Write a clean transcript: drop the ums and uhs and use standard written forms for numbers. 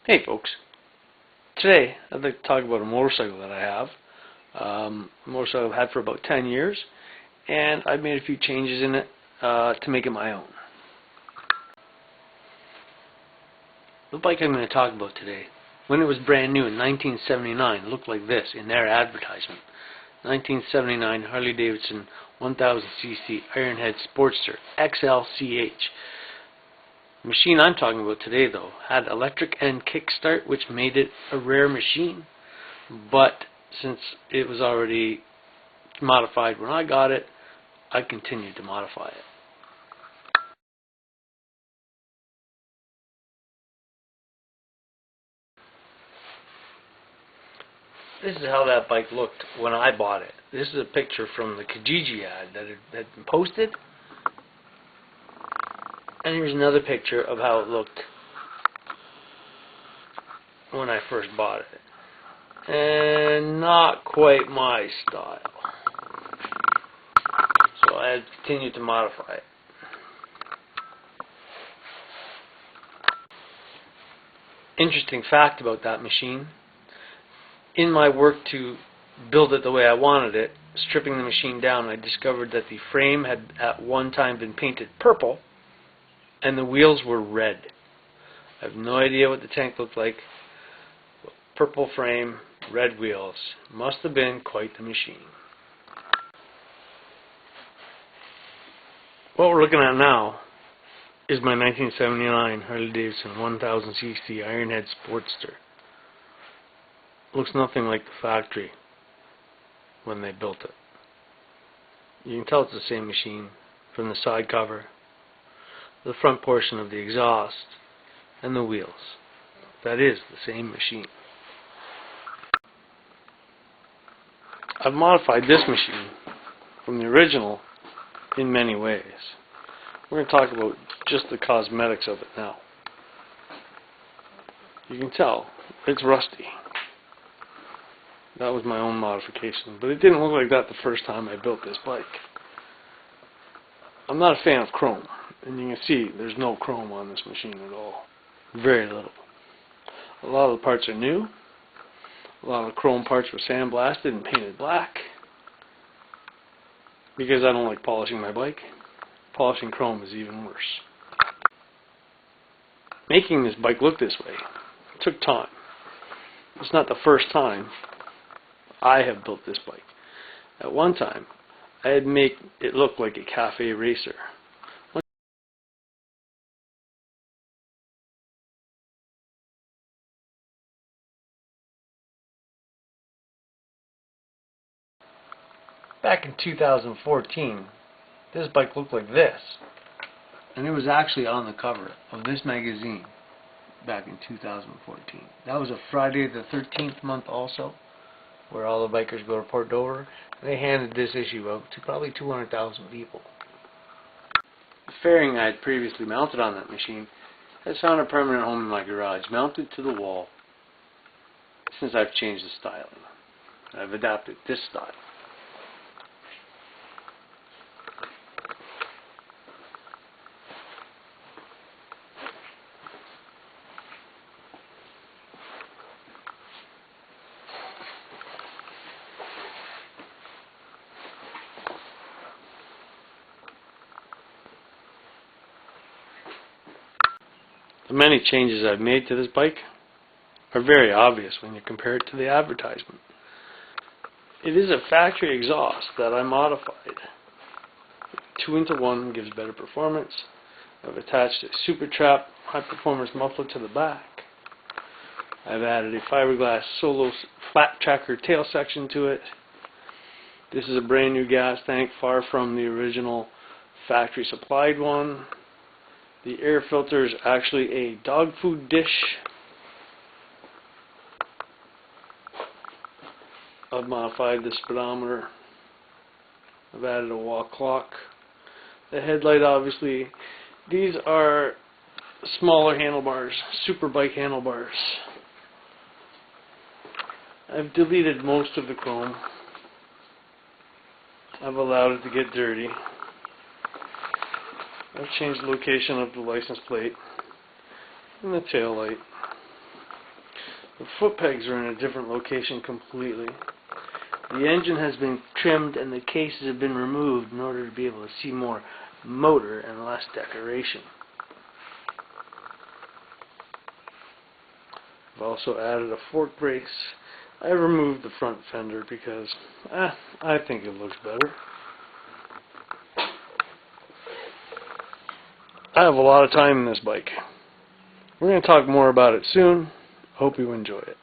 Hey folks, today I'd like to talk about a motorcycle that I have. A motorcycle I've had for about 10 years, and I've made a few changes in it to make it my own. The bike I'm going to talk about today, when it was brand new in 1979, looked like this in their advertisement. 1979 Harley Davidson 1000cc Ironhead Sportster XLCH. The machine I'm talking about today, though, had electric and kickstart, which made it a rare machine. But since it was already modified when I got it, I continued to modify it. This is how that bike looked when I bought it. This is a picture from the Kijiji ad that had been posted. And here's another picture of how it looked when I first bought it. And not quite my style. So I had continued to modify it. Interesting fact about that machine. In my work to build it the way I wanted it, stripping the machine down, I discovered that the frame had at one time been painted purple and the wheels were red. I have no idea what the tank looked like. Purple frame, red wheels. Must have been quite the machine. What we're looking at now is my 1979 Harley Davidson 1000cc Ironhead Sportster. Looks nothing like the factory when they built it. You can tell it's the same machine from the side cover, the front portion of the exhaust, and the wheels. That is the same machine. I've modified this machine from the original in many ways. We're going to talk about just the cosmetics of it now. You can tell it's rusty. That was my own modification, but it didn't look like that the first time I built this bike. I'm not a fan of chrome, and you can see there's no chrome on this machine at all. Very little. A lot of the parts are new. A lot of the chrome parts were sandblasted and painted black because I don't like polishing my bike. Polishing chrome is even worse. Making this bike look this way took time. It's not the first time I have built this bike. At one time, I had made it look like a cafe racer. Back in 2014, this bike looked like this. And it was actually on the cover of this magazine back in 2014. That was a Friday the 13th month also, where all the bikers go to Port Dover. They handed this issue out to probably 200,000 people. The fairing I had previously mounted on that machine has found a permanent home in my garage, mounted to the wall, since I've changed the styling. I've adapted this style. The many changes I've made to this bike are very obvious when you compare it to the advertisement. It is a factory exhaust that I modified. 2-into-1 gives better performance. I've attached a Super Trap high-performance muffler to the back. I've added a fiberglass solo flat tracker tail section to it. This is a brand new gas tank, far from the original factory supplied one. The air filter is actually a dog food dish. I've modified the speedometer. I've added a wall clock. The headlight, obviously, these are smaller handlebars, super bike handlebars. I've deleted most of the chrome. I've allowed it to get dirty. I've changed the location of the license plate and the tail light. The foot pegs are in a different location completely. The engine has been trimmed and the cases have been removed in order to be able to see more motor and less decoration. I've also added a fork brace. I removed the front fender because I think it looks better. I have a lot of time in this bike. We're going to talk more about it soon. Hope you enjoy it.